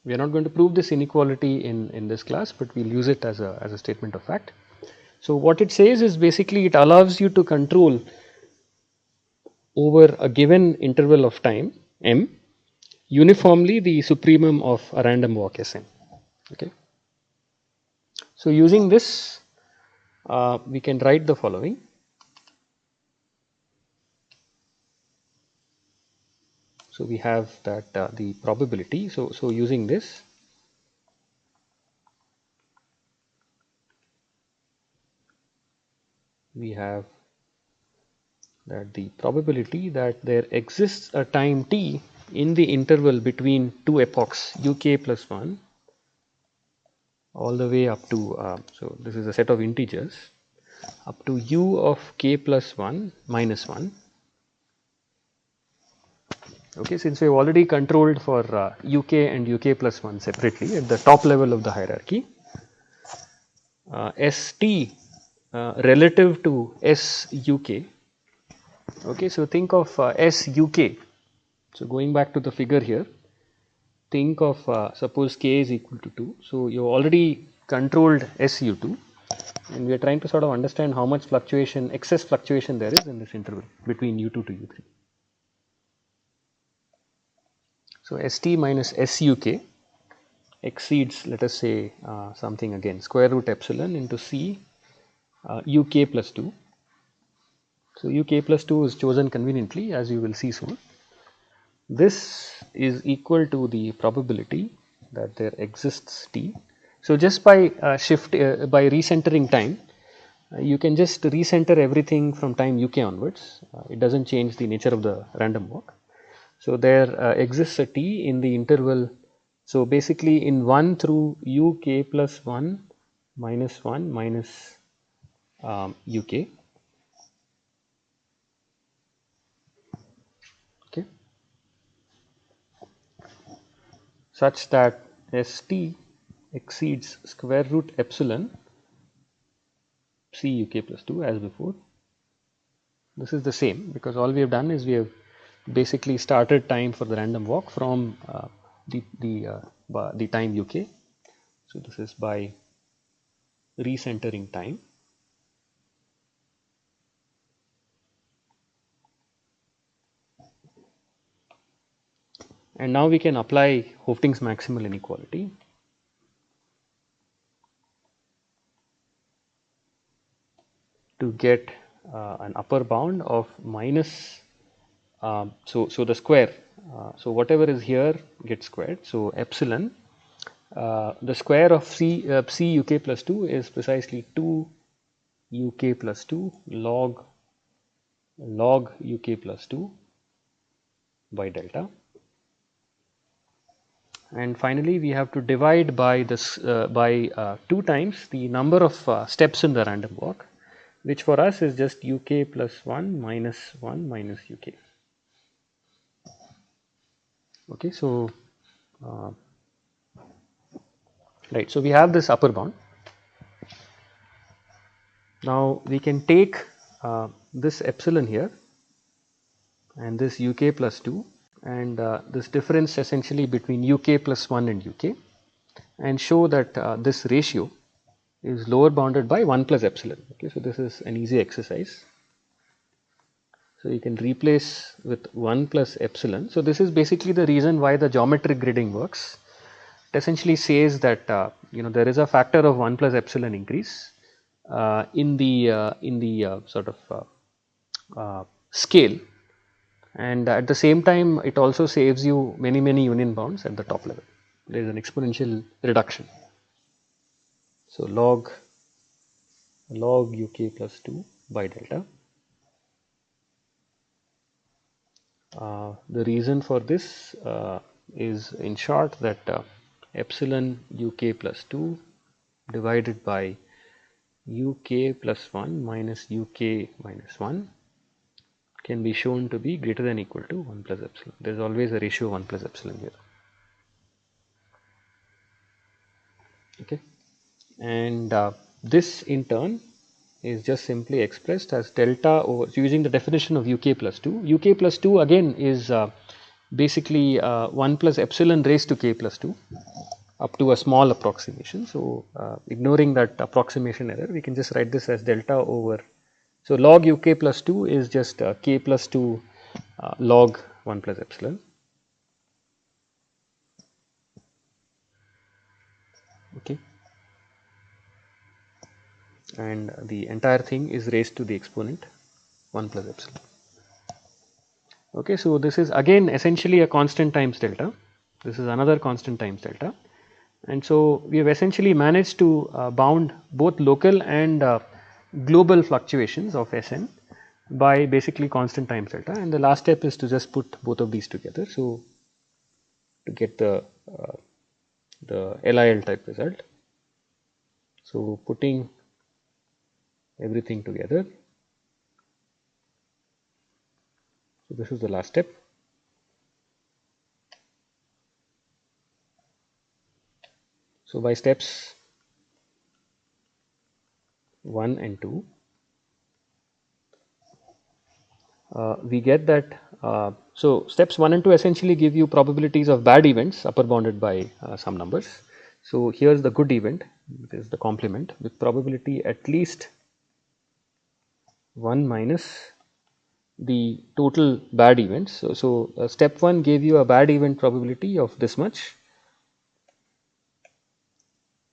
we are not going to prove this inequality in this class, but we'll use it as a statement of fact. So what it says is basically it allows you to control over a given interval of time m uniformly the supremum of a random walk Sn. Okay, so using this we can write the following. So we have that the probability. So using this, we have that the probability that there exists a time t in the interval between two epochs uk plus 1 all the way up to so this is a set of integers up to u of k plus 1 minus 1. Okay, since we have already controlled for uk and uk plus 1 separately at the top level of the hierarchy, st relative to suk. Okay, so think of suk. So going back to the figure here, think of suppose k is equal to 2. So you already controlled SU2, and we are trying to sort of understand how much fluctuation, excess fluctuation there is in this interval between U2 to U3. So ST minus SUK exceeds, let us say, something again, square root epsilon into C UK plus 2. So UK plus 2 is chosen conveniently, as you will see soon. This is equal to the probability that there exists t. So just by by recentering time, you can just recenter everything from time uk onwards. It doesn't change the nature of the random walk. So there exists a t in the interval. So basically in 1 through uk plus 1 minus 1 minus uk. Okay, such that st exceeds square root epsilon c uk plus 2 as before. This is the same because all we have done is we have basically started time for the random walk from the time uk. So this is by recentering time. And now we can apply Hoeffding's maximal inequality. To get an upper bound of minus, so the square, so whatever is here gets squared. So epsilon, the square of c uk plus 2 is precisely 2 uk plus 2 log uk plus 2 by delta. And finally we have to divide by this by 2 times the number of steps in the random walk, which for us is just uk plus 1 minus uk. Okay, so right, so we have this upper bound. Now we can take this epsilon here and this uk plus 2 and this difference essentially between uk plus 1 and uk, and show that this ratio is lower bounded by 1 plus epsilon. Okay, so this is an easy exercise. So you can replace with 1 plus epsilon. So this is basically the reason why the geometric gridding works. It essentially says that there is a factor of 1 plus epsilon increase in the sort of scale, and at the same time it also saves you many union bounds at the top level. There is an exponential reduction. So log uk plus 2 by delta. The reason for this is in short that epsilon uk plus 2 divided by uk plus 1 minus uk minus 1 can be shown to be greater than or equal to 1 plus epsilon. There is always a ratio 1 plus epsilon here. Okay, and this in turn is just simply expressed as delta over, using the definition of uk plus 2. uk plus 2 again is basically 1 plus epsilon raised to k plus 2 up to a small approximation. So ignoring that approximation error, we can just write this as delta over, so log uk plus 2 is just k plus 2 log 1 plus epsilon. Okay, and the entire thing is raised to the exponent 1 plus epsilon. Okay, so this is again essentially a constant times delta. This is another constant times delta, and so we have essentially managed to bound both local and global fluctuations of Sn by basically constant times delta, and the last step is to just put both of these together. So to get the LIL type result. So putting everything together. So this is the last step. So by steps 1 and 2, we get that. So steps 1 and 2 essentially give you probabilities of bad events upper bounded by some numbers. So here's the good event, this is the complement with probability at least 1 minus the total bad events. So step 1 gave you a bad event probability of this much,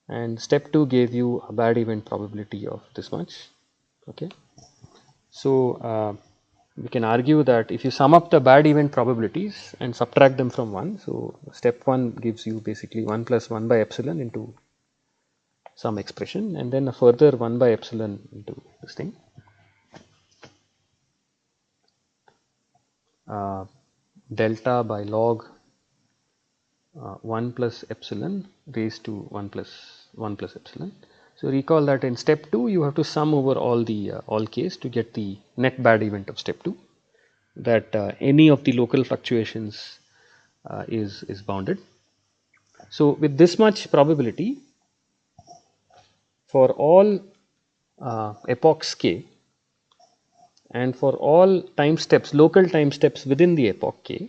and step 2 gave you a bad event probability of this much. Okay, so we can argue that if you sum up the bad event probabilities and subtract them from 1, so step 1 gives you basically 1 plus 1 by epsilon into some expression, and then a further 1 by epsilon into this thing. Delta by log 1 plus epsilon raised to 1 plus epsilon. So recall that in step 2 you have to sum over all the all k's to get the net bad event of step 2, that any of the local fluctuations is bounded. So with this much probability for all epochs k and for all time steps, local time steps within the epoch k,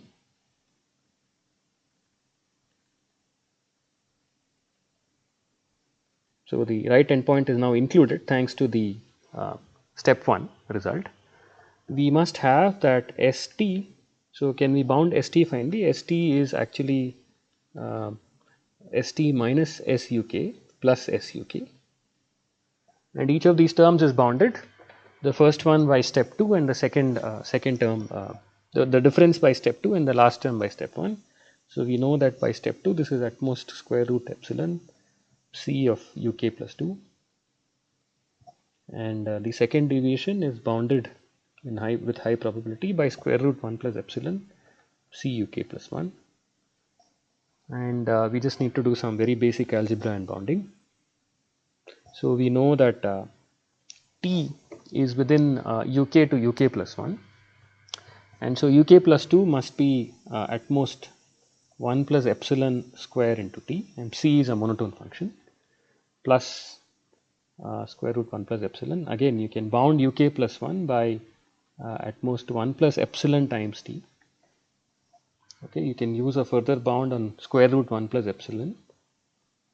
so the right endpoint is now included thanks to the step 1 result. We must have that ST. So can we bound ST finally? ST is actually ST minus SUK plus SUK, and each of these terms is bounded. The first one by step 2 and the second term, the difference by step 2 and the last term by step 1. So we know that by step 2 this is at most square root epsilon C of UK plus 2, and the second deviation is bounded in with high probability by square root 1 plus epsilon C UK plus 1, and we just need to do some very basic algebra and bounding. So we know that T is within UK to UK plus 1, and so UK plus 2 must be at most 1 plus epsilon square into T, and C is a monotone function, plus square root 1 plus epsilon. Again you can bound UK plus 1 by at most 1 plus epsilon times T, Okay, you can use a further bound on square root 1 plus epsilon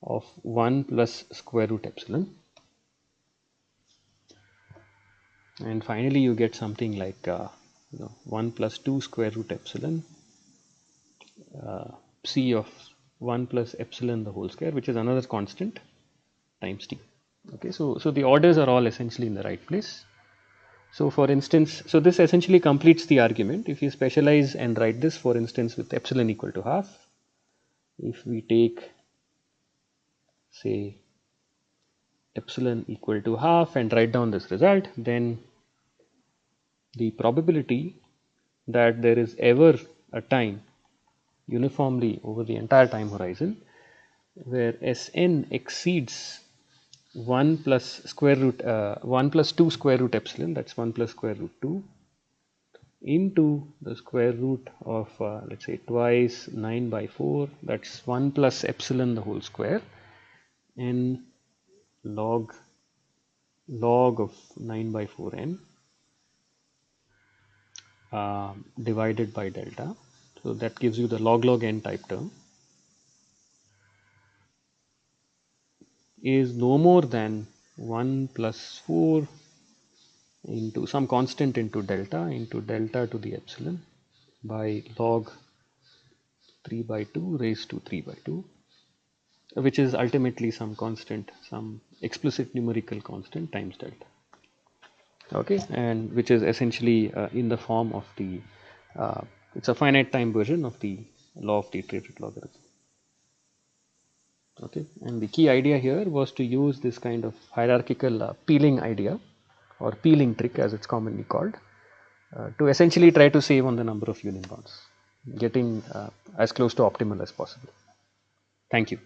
of 1 plus square root epsilon, and finally you get something like 1 plus 2 square root epsilon c of 1 plus epsilon the whole square, which is another constant, times t. Okay, so the orders are all essentially in the right place. So for instance, so this essentially completes the argument. If you specialize and write this, for instance, with epsilon equal to half, if we take, say, epsilon equal to half and write down this result, then the probability that there is ever a time uniformly over the entire time horizon where Sn exceeds 1 plus square root 1 plus 2 square root epsilon, that's 1 plus square root 2, into the square root of let's say twice 9 by 4, that's 1 plus epsilon the whole square, n log of 9 by 4 n divided by delta. So that gives you the log n type term, is no more than 1 plus 4 into some constant into delta to the epsilon by log 3 by 2 raised to 3 by 2, which is ultimately some constant, some explicit numerical constant times delta. Okay, and which is essentially in the form of the it's a finite time version of the law of the iterated logarithm. Okay, and the key idea here was to use this kind of hierarchical peeling idea, or peeling trick as it's commonly called, to essentially try to save on the number of union bounds, getting as close to optimal as possible. Thank you.